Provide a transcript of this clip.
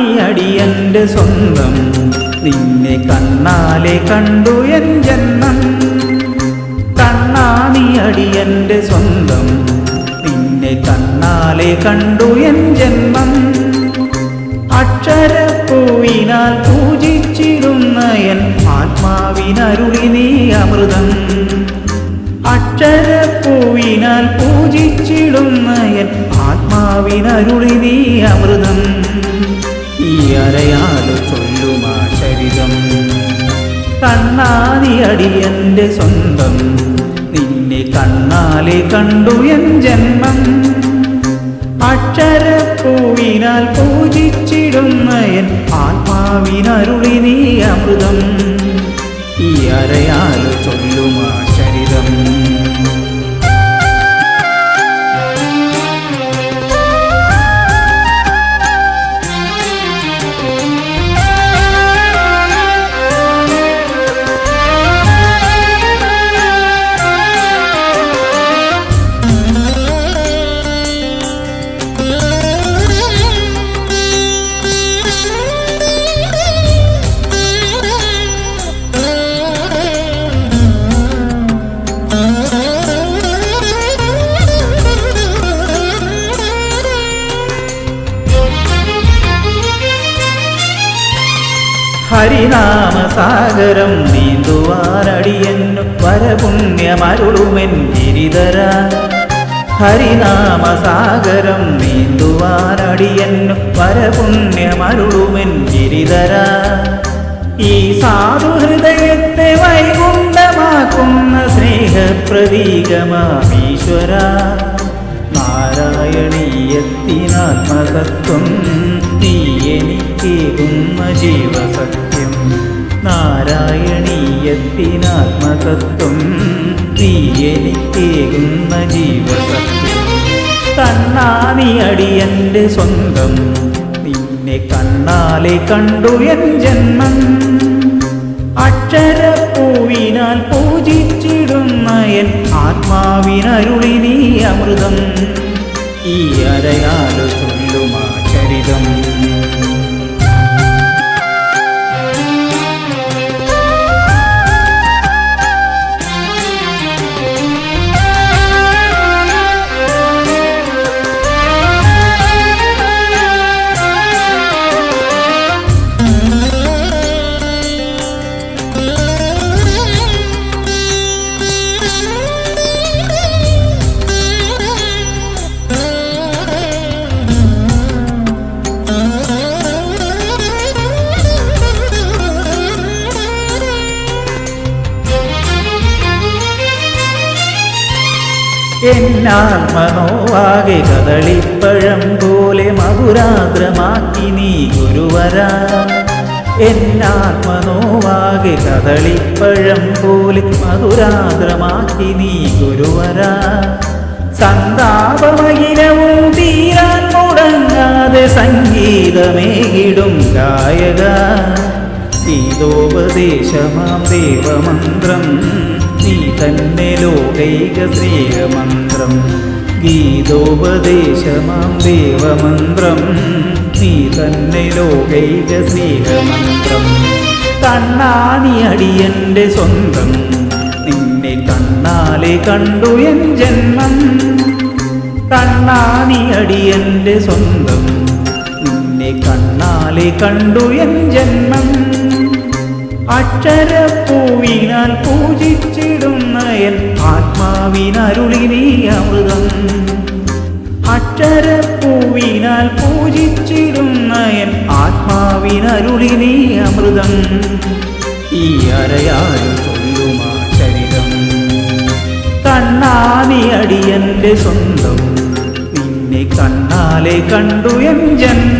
നീ അടിയന്റെ സ്വന്തം, നിന്നെ കണ്ണാലെ കണ്ടു എൻ ജന്മം. കണ്ണാ നീ അടിയന്റെ സ്വന്തം, നിന്നെ കണ്ണാലെ കണ്ടു എൻ ജന്മം. അക്ഷരപ്പൂവിനാൽ പൂജിച്ചിരുന്ന എൻ ആത്മാവിനരുളി നീ അമൃതം. അക്ഷരപ്പൂവിനാൽ പൂജിച്ചിടുന്ന എൻ ആത്മാവിനരുളി നീ അമൃതം. ഈ അരയാലു ചൊല്ലുമാ ചരിതം. കണ്ണാ നീ അടിയന്റെ സ്വന്തം, നിന്നെ കണ്ണാലെ കണ്ടു എൻ ജന്മം. അക്ഷരപ്പൂവിനാൽ പൂജിച്ചിടുന്ന എൻ ആത്മാവിനരുളി നീ അമൃതം. ഈ അരയാലു ചൊല്ലുമാ ചരിതം. ഹരിനാമസാഗരം നീന്തുവാനടിയന്നു വരപുണ്യമരുളുമെൻ ഗിരിധര. ഹരിനാമസാഗരം നീന്തുവാനടിയന്നു വരപുണ്യമരുളുമെൻ ഗിരിധര. ഈ സാധുഹൃദയത്തെ വൈകുണ്ഠമാക്കുന്ന സ്നേഹപ്രതീകമാമീശ്വര. നാരായണീയത്തിനാത്മതത്വം നീ എനിക്കേകുന്ന ജീവസത്യം. നാരായണീയത്തിനാത്മതത്വം നീ എനിക്കേകുന്ന ജീവസത്യം. കണ്ണാ നീ അടിയന്റെ സ്വന്തം, നിന്നെ കണ്ണാലെ കണ്ടു എൻ ജന്മം. അക്ഷരപ്പൂവിനാൽ പൂജിച്ചിടുന്ന എൻ ആത്മാവിനരുളി നീ അമൃതം. ഈ അരയാലു ചൊല്ലുമാ ചരിതം. എന്നാത്മനോവാകെ കദളിപ്പഴം പോലെ മധുരാദ്രമാക്കി നീ ഗുരുവര. എന്നാത്മനോവാകെ കദളിപ്പഴം പോലെ മധുരാദ്രമാക്കി നീ ഗുരുവര. സന്താപമയിലവും തീരാൻ മുടങ്ങാതെ സംഗീതമേകിടും ഗായക. ഗീതോപദേശമാം ദേവമന്ത്രം നീ തന്നെ ലോകൈക ശ്രീകമന്ത്രം. ഗീതോപദേശമാം ദേവമന്ത്രം നീ തന്നെ ലോകൈക ശ്രീകമന്ത്രം. കണ്ണാ നീ അടിയന്റെ സ്വന്തം, നിന്നെ കണ്ണാലെ കണ്ടു എൻ ജന്മം. കണ്ണാ നീ അടിയന്റെ സ്വന്തം, നിന്നെ കണ്ണാലെ കണ്ടു എൻ ജന്മം. അക്ഷരപ്പൂവിനാൽ പൂജിച്ചിടുന്ന എൻ ആത്മാവിനരുളി നീ അമൃതം. അക്ഷരപ്പൂവിനാൽ പൂജിച്ചിടുന്ന എൻ ആത്മാവിനരുളി നീ അമൃതം. ഈ അരയാലു ചൊല്ലുമാ ചരിതം. കണ്ണാ നീ അടിയന്റെ സ്വന്തം, നിന്നെ കണ്ണാലെ കണ്ടു എൻ ജന്മം.